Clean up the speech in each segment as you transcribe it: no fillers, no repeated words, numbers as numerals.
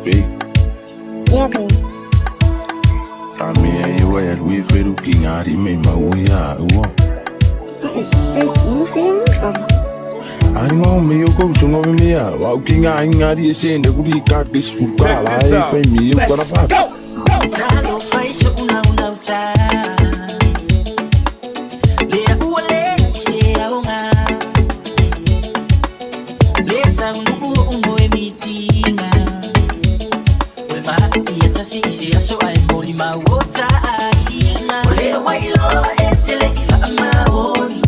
babe. Yeah, babe. Tamia iwa ya lui feru kingari me mauia uo. What is fake anything? Ai mau me yoko sungo me mia. Wa kinga ingari esende kuri ka disputa la e fe mi eu para pa. Talo faz una uta. Le uole se aonga. Le tangu ungo emitinga. We ma ya tasi se aso ai moli ma wota aina. Le wailo etele ifa amaoni.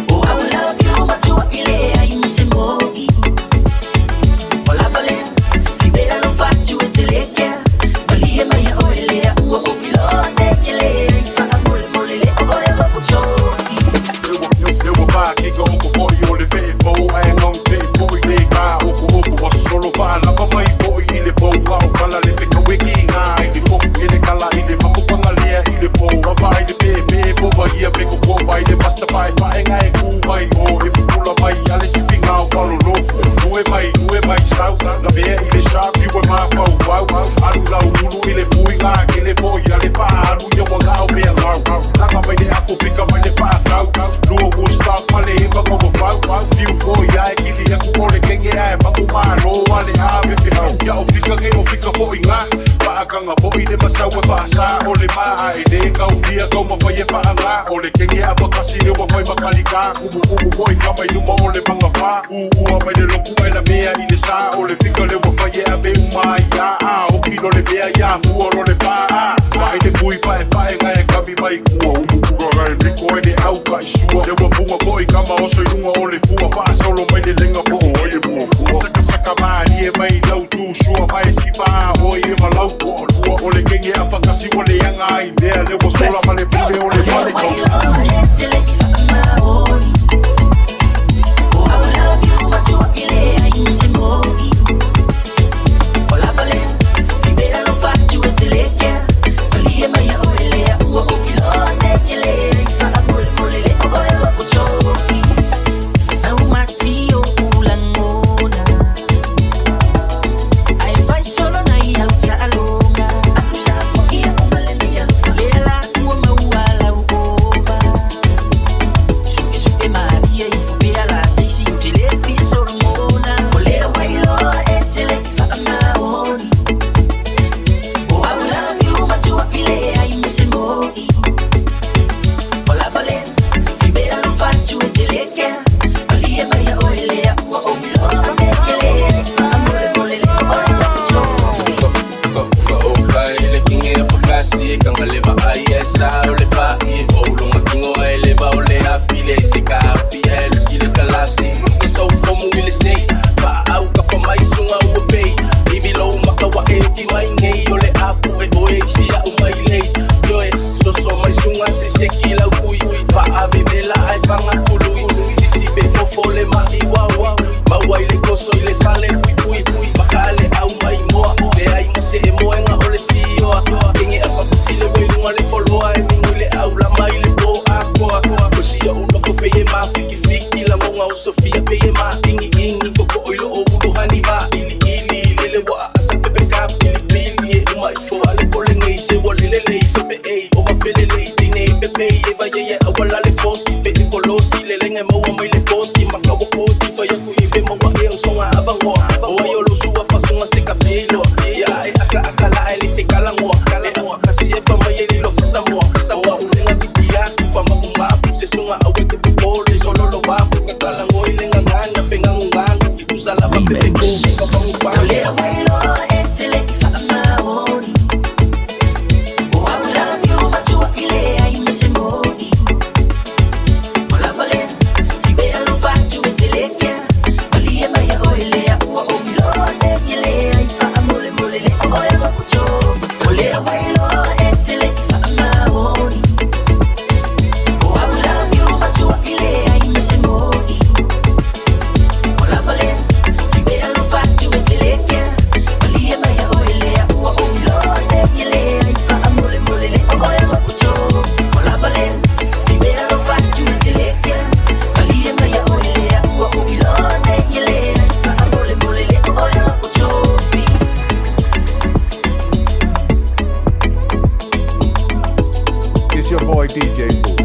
Oh I will love you matua ile ai misemoi. Wala bale fibela no fatu eteleke. Maya oile uo ofilone ile fa mole mole le oya mapuchofi. Eu ba ki go ko for you le fe bo ai ngong fe bo ile ka o was solo fa la ba mai bo ile bo wa kala le pe ka wiki nga ile bo ile kala ile ma ko ngale ile bo ba ile pe bo ba ia pe ko ba ile pasta pai pa nga e ku mai o e pula mai ale si finga o palo no nu e mai sau la be ile sharp you were my wow alu la ulu ile fui nga ile bo ile pa alu yo mo ga o be la nga mai de ako fika mai de pa ka no gusta pale ba ko fa you for ya ile ya ko le kenge ai ba ko ma no ale ha be ya o fika bo nga pa ka nga bo ile masau e pa sa o le ma ai de ka o dia ko mo foi pa nga o le kenge Afakasi ne mo foi makalika kumu foi ka mai no mo le manga fa mai de lo ku la mea ile sa o le fika le mo foi a be mai ya o kilo le mea ya fu o le pa mai de pui pa nga e ka mi mai ku o ku ga e riko e au ka isua le mo punga foi ka ma o so lunga o le fu fa solo mai de lenga po o ye mo saka mai e mai lau tu sua mai si pa o ye ma lau ko o le kenge Afakasi o le yanga ai le mo sola ma le pule o le pale ko Etele ifa amaoni. Oh I will love you matua ile ai misemoi. Wala bale fibela no fatu eteleke. Malia maya oile uo ofilone ile ifa mole mole le oya mapuchofi. Na umati o ulangona. Ai vai solo na ia utalonga. Akusafo ia umale mia lela uo mauala uova. Suke Maria ifubea la sisi utelefi solomona. Olera wailo etele ifa amaoni. Oh I will love you matua ile ai misemoi. Ola bale fibela no fatu eteleke. Malia maya oile uo ofilone ile ifa mole mole le oya mapuchofi. Le king e Afakasi kanga le ba ai esa o le pa i fo lo makingo e le ba o le afile se ka fi e lu si le kalasi e so fo mu le sei pa au ka fa mai sunga o pe i vi lo maka wa e ti mai ngei o le apu e o e si a o mai le yo e so mai sunga se ki la kui pa ave bela ai fanga pulu si si be fo le ma i wa wa ile koso ile fale pui makale au mai moa le ai se e moenga o le sio kinge Afakasi le welu ale follow ai mingule au la mai le bo akwa ko sia o no ko pe ma fiki la monga o Sofia pe ma ingi ko oilo o bu hani va ili le wa asa pe ka pili e mai fo ale polenge se wole le fe pe o ma fele le tine pe e va ye wala le fosi pe kolosi le lenga mo mai le fosi ma ka ko si fa ya ku ibe mo wa e so nga avango o yo lo su fa sunga se ka felo ya aka la ele se kalango Afakasi e fa mai ele lo fa samoa ulenga bitia ku fa ma kumba se sunga awe ke pe pole solo lo wa fu ka kalango ile nganga penga ngangu ikusala ba pe ko ka pa ngwa Olera wailo etele ifa amaoni. Oh I will love you matua ile ai misemoi. Wala bale fibela no fatu eteleke. Malia maya oile uo ofilone ile ifa mole mole le oya mapuchofi. Olera wailo etele ifa amaoni. Oh I will love you matua ile ai misemoi. Wala bale fibela no fatu DJ Boo.